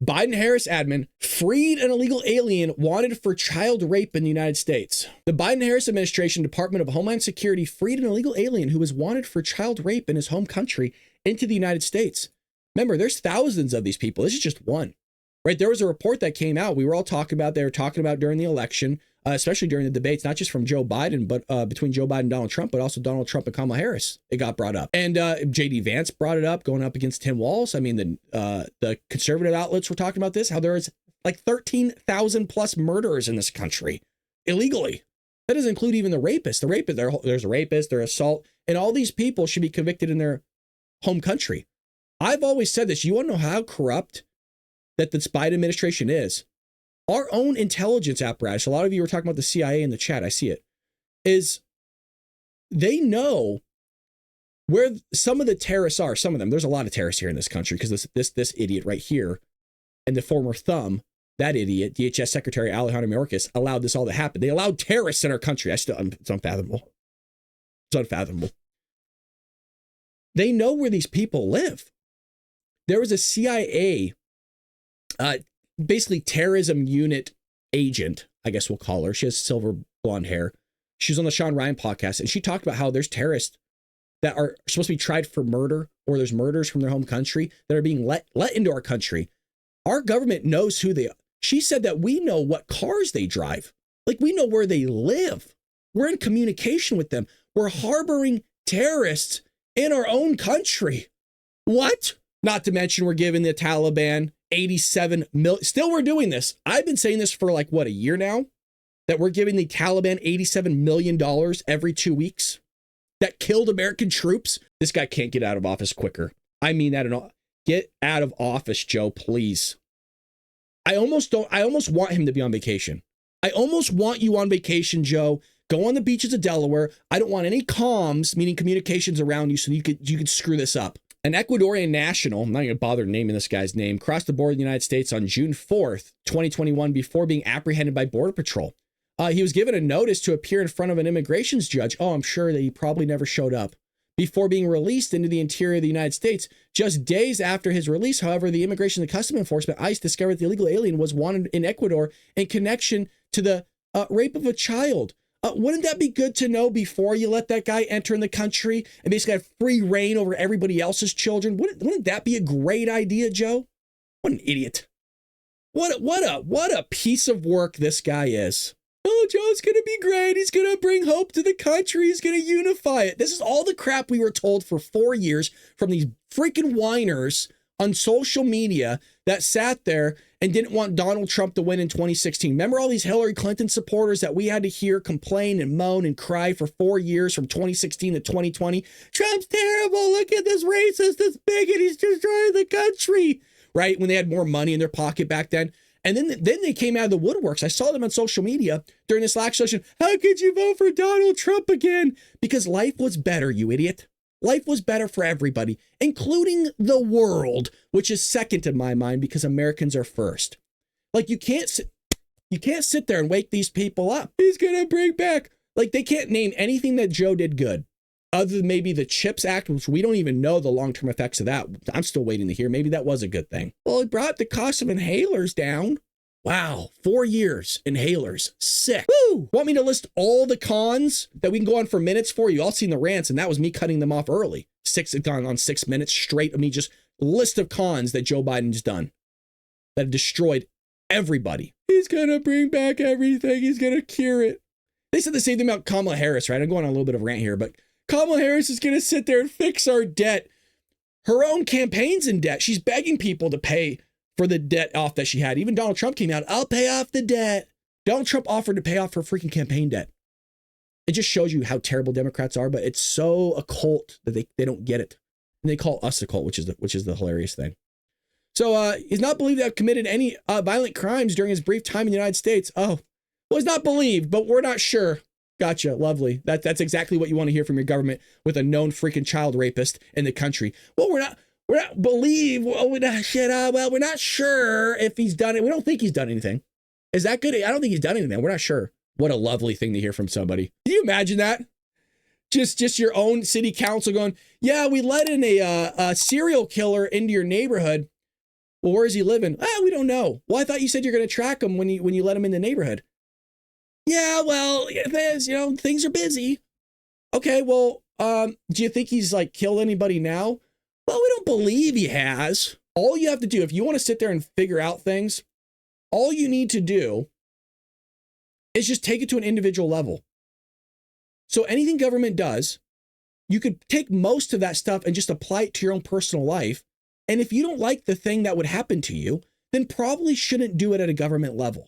Biden-Harris admin freed an illegal alien wanted for child rape in the United States. The Biden-Harris administration Department of Homeland Security freed an illegal alien who was wanted for child rape in his home country into the United States. Remember, there's thousands of these people. This is just one, right? There was a report that came out. We were all talking about, they were talking about during the election, especially during the debates, not just from Joe Biden, but between Joe Biden and Donald Trump, but also Donald Trump and Kamala Harris. It got brought up. And J.D. Vance brought it up going up against Tim Walz. I mean, the conservative outlets were talking about this, how there is like 13,000 plus murderers in this country illegally. That doesn't include even the rapists. There's a rapist, there's assault, and all these people should be convicted in their home country. I've always said this. You want to know how corrupt that this Biden administration is? Our own intelligence apparatus, a lot of you were talking about the CIA in the chat, I see it, is they know where some of the terrorists are. Some of them. There's a lot of terrorists here in this country because this idiot right here and the former thumb, that idiot, DHS Secretary Alejandro Mayorkas, allowed this all to happen. They allowed terrorists in our country. It's unfathomable. It's unfathomable. They know where these people live. There was a CIA basically terrorism unit agent, I guess we'll call her. She has silver blonde hair. She was on the Sean Ryan podcast, and she talked about how there's terrorists that are supposed to be tried for murder, or there's murders from their home country that are being let into our country. Our government knows who they are. She said that we know what cars they drive. Like, we know where they live. We're in communication with them. We're harboring terrorists in our own country. What? Not to mention we're giving the Taliban 87 million. Still, we're doing this. I've been saying this for like, what, a year now? That we're giving the Taliban $87 million every 2 weeks that killed American troops. This guy can't get out of office quicker. I mean that in all. Get out of office, Joe, please. I almost want him to be on vacation. I almost want you on vacation, Joe. Go on the beaches of Delaware. I don't want any comms, meaning communications, around you so you could screw this up. An Ecuadorian national, I'm not going to bother naming this guy's name, crossed the border of the United States on June 4th, 2021, before being apprehended by Border Patrol. He was given a notice to appear in front of an immigrations judge. Oh, I'm sure that he probably never showed up. Before being released into the interior of the United States. Just days after his release, however, the Immigration and Customs Enforcement, ICE, discovered the illegal alien was wanted in Ecuador in connection to the rape of a child. Wouldn't that be good to know before you let that guy enter in the country and basically have free reign over everybody else's children? Wouldn't that be a great idea, Joe? What an idiot. What a piece of work this guy is. Oh, Joe's going to be great. He's going to bring hope to the country. He's going to unify it. This is all the crap we were told for 4 years from these freaking whiners on social media that sat there and didn't want Donald Trump to win in 2016. Remember all these Hillary Clinton supporters that we had to hear complain and moan and cry for 4 years from 2016 to 2020? Trump's terrible. Look at this racist, this bigot. He's destroying the country. Right? When they had more money in their pocket back then. And then they came out of the woodworks. I saw them on social media during this last session. How could you vote for Donald Trump again? Because life was better, you idiot. Life was better for everybody, including the world, which is second in my mind because Americans are first. Like, you can't sit there and wake these people up. He's going to bring back. Like, they can't name anything that Joe did good. Other than maybe the CHIPS Act, which we don't even know the long-term effects of that. I'm still waiting to hear. Maybe that was a good thing. Well, it brought the cost of inhalers down. Wow, 4 years, inhalers, sick. Woo! Want me to list all the cons that we can go on for minutes for? You all seen the rants, and that was me cutting them off early. On 6 minutes straight of me just list of cons that Joe Biden's done that have destroyed everybody. He's gonna bring back everything. He's gonna cure it. They said the same thing about Kamala Harris, right? I'm going on a little bit of a rant here, but Kamala Harris is going to sit there and fix our debt. Her own campaign's in debt. She's begging people to pay for the debt off that she had. Even Donald Trump came out, I'll pay off the debt. Donald Trump offered to pay off her freaking campaign debt. It just shows you how terrible Democrats are, but it's so a cult that they don't get it. And they call us a cult, which is the hilarious thing. So he's not believed to have committed any violent crimes during his brief time in the United States. Oh, well, he's not believed, but we're not sure. Gotcha. Lovely. That's exactly what you want to hear from your government with a known freaking child rapist in the country. Well, we're not we're not sure if he's done it. We don't think he's done anything. Is that good? I don't think he's done anything. We're not sure. What a lovely thing to hear from somebody. Can you imagine that? Just your own city council going, yeah, we let in a serial killer into your neighborhood. Well, where is he living? We don't know. Well, I thought you said you're going to track him when you let him in the neighborhood. Yeah, well, things are busy. Okay, well, do you think he's like killed anybody now? Well, we don't believe he has. All you have to do, if you want to sit there and figure out things, all you need to do is just take it to an individual level. So anything government does, you could take most of that stuff and just apply it to your own personal life. And if you don't like the thing that would happen to you, then probably shouldn't do it at a government level.